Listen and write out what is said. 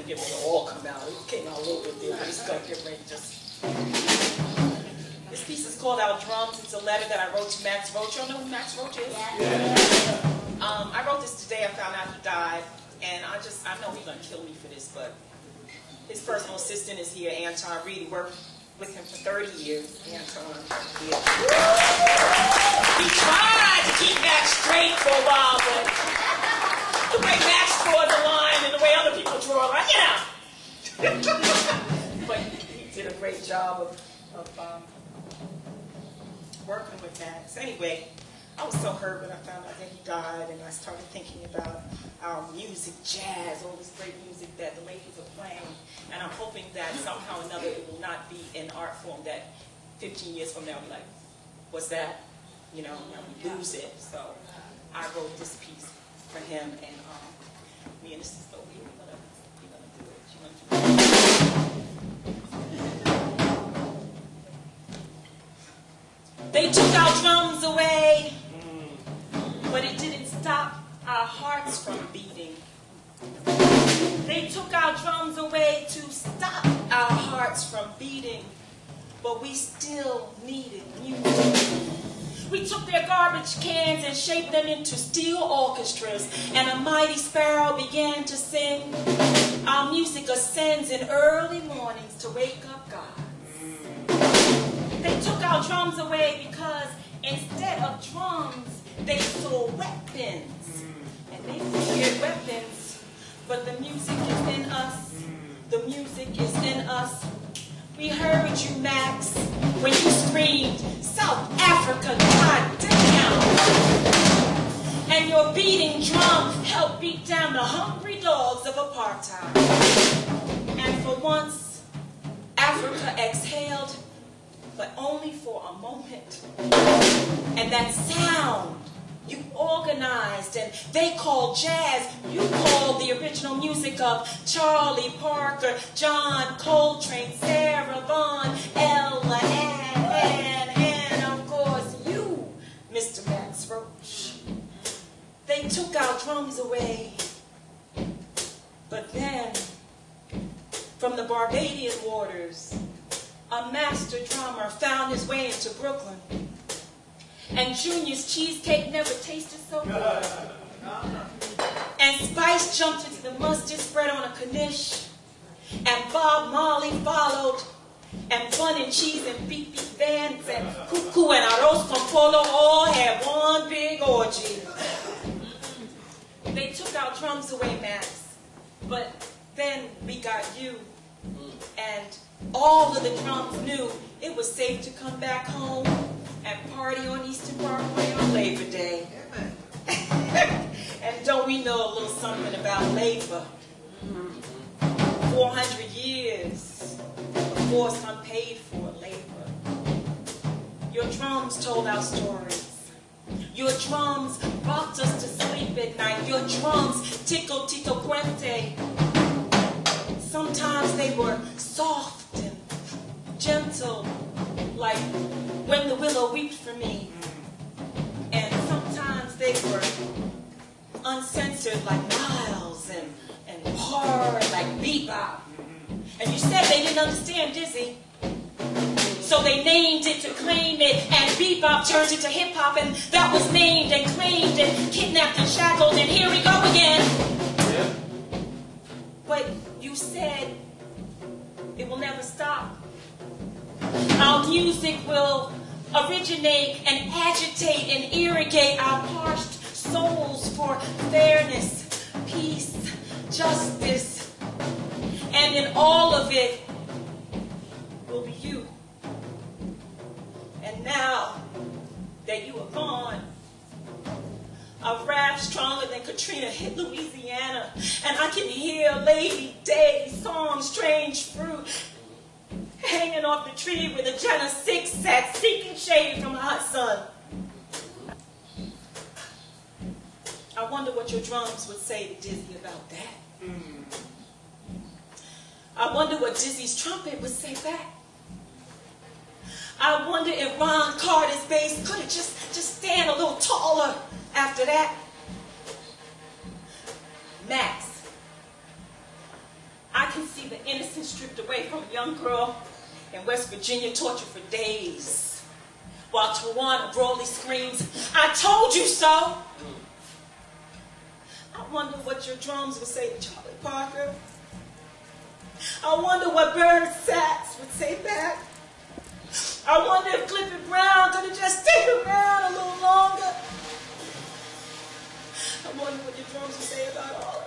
to get ready to all come out. It came out a little bit there, but it's going to get ready just... This piece is called Our Drums. It's a letter that I wrote to Max Roach. Y'all know who Max Roach is? Yeah. I wrote this today. I found out he died. And I know he's going to kill me for this, but his personal assistant is here, Anton Reed. He worked with him for 30 years. Anton. Yeah. He tried to keep Max straight for a while, but the way Max draws a line and the way other people draw a line, but he did a great job of working with Max. Anyway, I was so hurt when I found out that he died, and I started thinking about our music, jazz, all this great music that the ladies are playing, and I'm hoping that somehow or another it will not be an art form that 15 years from now we'll be like, what's that? You know, now we lose it. So I wrote this piece for him, and me and this is over here, we're gonna do it. She's gonna do it. They took our drums away, but it didn't stop our hearts from beating. They took our drums away to stop our hearts from beating, but we still needed music. We took their garbage cans and shaped them into steel orchestras, and a mighty sparrow began to sing. Our music ascends in early mornings to wake up God. They took our drums away because instead of drums, they saw weapons. And they feared weapons, but the music is in us. The music is in us. We heard you, Max, when you screamed, South Africa, goddamn! And your beating drum helped beat down the hungry dogs of apartheid. And for once, Africa exhaled, but only for a moment. And that sound you organized, and they called jazz, you called the original music of Charlie Parker, John Coltrane, Sarah Vaughan, Ella, and of course you, Mr. Max Roach. They took our drums away, but then, from the Barbadian waters, a master drummer found his way into Brooklyn. And Junior's cheesecake never tasted so good. And Spice jumped into the mustard spread on a knish. And Bob Marley followed. And Bun and Cheese and Beep Beep Bands and Cuckoo and Arroz con Polo all had one big orgy. They took our drums away, Max. But then we got you. And all of the drums knew it was safe to come back home and party on Eastern Parkway on Labor Day. And don't we know a little something about labor? 400 years of forced unpaid for labor. Your drums told our stories. Your drums rocked us to sleep at night. Your drums tickled Tito Puente. Sometimes they were soft and gentle, like When the Willow Weeps for Me. And sometimes they were uncensored like Miles and hard like Bebop. And you said they didn't understand Dizzy. So they named it to claim it, and Bebop turned it to hip-hop, and that was named and claimed and kidnapped and shackled, and here we go again. Yeah. But you said it will never stop. Our music will originate and agitate and irrigate our parched souls for fairness, peace, justice, and in all of it will be you. And now that you are gone, a wrath stronger than Katrina hit Louisiana, and I can hear Lady Day's song, Strange Fruit, hanging off the tree where the Jenna 6 sat, seeking shade from the hot sun. I wonder what your drums would say to Dizzy about that. I wonder what Dizzy's trumpet would say back. I wonder if Ron Carter's bass could have just stand a little taller after that. Max, I stripped away from a young girl in West Virginia, tortured for days, while Tawana broadly screams, "I told you so!" I wonder what your drums would say to Charlie Parker. I wonder what Bernard Sachs would say back. I wonder if Clifford Brown could have just stayed around a little longer. I wonder what your drums would say about all